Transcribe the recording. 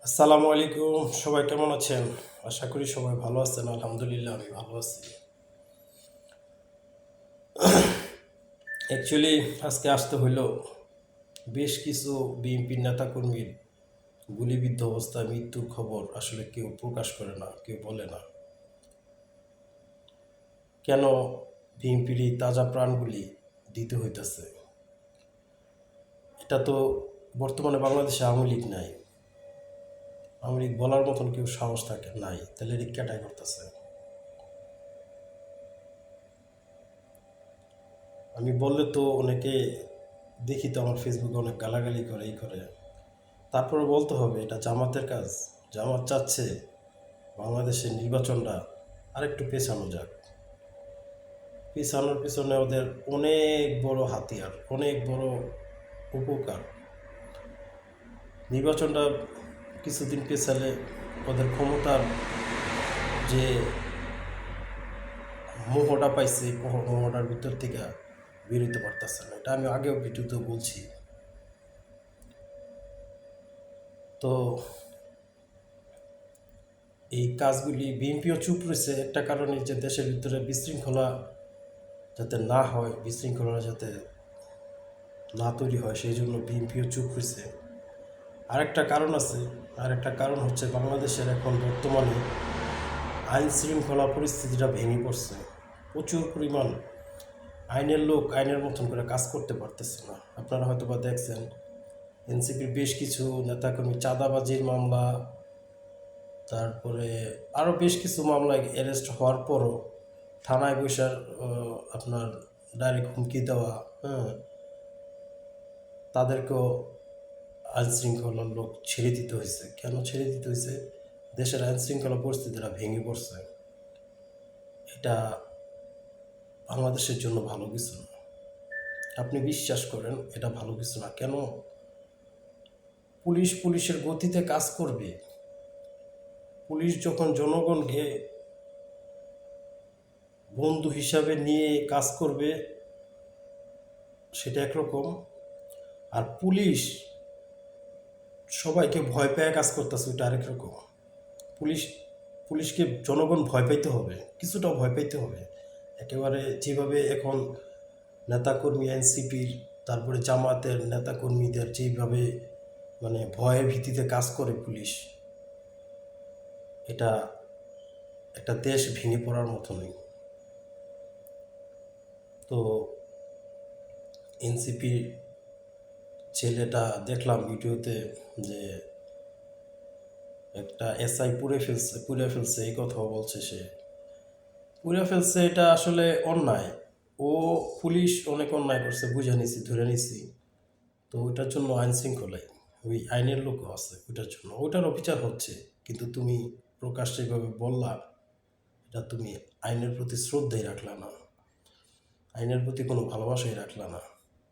আসসালামু আলাইকুম। সবাই কেমন আছেন? আশা করি সবাই ভালো আছেন। আলহামদুলিল্লাহ আমি ভালো আছি। অ্যাকচুয়ালি আজকে আসতে হইল বেশ কিছু বিএনপির নেতাকর্মীর গুলিবিদ্ধ অবস্থায় মৃত্যুর খবর আসলে কেউ প্রকাশ করে না, কেউ বলে না। কেন বিএনপির এই তাজা প্রাণগুলি দিতে হইতেছে? এটা তো বর্তমানে বাংলাদেশে আওয়ামী লীগ নাই। আওয়ামী লীগ বলার মতন কেউ সাহস থাকে নাই, তাহলে রিক্কাটাই করতেছে। আমি বললে তো অনেকে দেখি তো আমার ফেসবুকে অনেক গালাগালি করে এই করে। তারপরে বলতে হবে এটা জামাতের কাজ। জামাত চাচ্ছে বাংলাদেশের নির্বাচনটা আরেকটু পেছানো যাক। পেছানোর পিছনে ওদের অনেক বড় হাতিয়ার, অনেক বড় উপকার। নির্বাচনটা কিছুদিন পেছালে ওদের ক্ষমতার যে মোহটা পাইছে মোহটার ভিতর থেকে বেরোতে পারতেছে না। এটা আমি আগেও ভিডিওতে বলছি। তো এই কাজগুলি বিএনপিও চুপ রয়েছে একটা কারণে, যে দেশের ভিতরে বিশৃঙ্খলা যাতে না হয়, বিশৃঙ্খলা যাতে না তৈরি হয়, সেই জন্য বিএনপিও চুপ রয়েছে। আরেকটা কারণ আছে, আরেকটা কারণ হচ্ছে বাংলাদেশের এখন বর্তমানে আইন শৃঙ্খলা পরিস্থিতিটা ভেঙে পড়ছে। প্রচুর পরিমাণ আইনের লোক আইনের মতন করে কাজ করতে পারতেছে না। আপনারা হয়তো বা দেখছেন এনসিপির বেশ কিছু নেতাকর্মী চাঁদাবাজির মামলা, তারপরে আরও বেশ কিছু মামলায় অ্যারেস্ট হওয়ার পরও থানায় বসার আপনার ডাইরেক্ট হুমকি দেওয়া, হ্যাঁ, তাদেরকেও আইন শৃঙ্খলার লোক ছেড়ে দিতে হয়েছে। কেন ছেড়ে দিতে হয়েছে? দেশের আইন শৃঙ্খলা পরিস্থিতিটা ভেঙে পড়ছে। এটা বাংলাদেশের জন্য ভালো কিছু না। আপনি বিশ্বাস করেন এটা ভালো কিছু না। কেন? পুলিশের গতিতে কাজ করবে। পুলিশ যখন জনগণকে বন্ধু হিসাবে নিয়ে কাজ করবে সেটা একরকম, আর পুলিশ সবাইকে ভয় পেয়ে কাজ করতেছে ওইটা আরেক রকম। পুলিশ পুলিশকে জনগণ ভয় পাইতে হবে, কিছুটা ভয় পাইতে হবে। একেবারে যেভাবে এখন নেতাকর্মী এনসিপির, তারপরে জামাতের নেতাকর্মীদের যেভাবে মানে ভয়ের ভিত্তিতে কাজ করে পুলিশ, এটা একটা দেশ ভেঙে পড়ার মতো নেই। তো এনসিপি ছেলেটা দেখলাম ভিডিওতে যে একটা এসআই পুড়ে ফেলছে এই কথাও বলছে। সে পুড়ে ফেলছে, এটা আসলে অন্যায়। ও পুলিশ অনেক অন্যায় করছে, বুঝে নিছি, ধরে নিছি। তো ওইটার জন্য আইন শৃঙ্খলাই, ওই আইনের লোকও আছে ওইটার জন্য, ওইটারও বিচার হচ্ছে। কিন্তু তুমি প্রকাশ্যে এভাবে বললা, এটা তুমি আইনের প্রতি শ্রদ্ধাই রাখলা না, আইনের প্রতি কোনো ভালোবাসাই রাখলা না।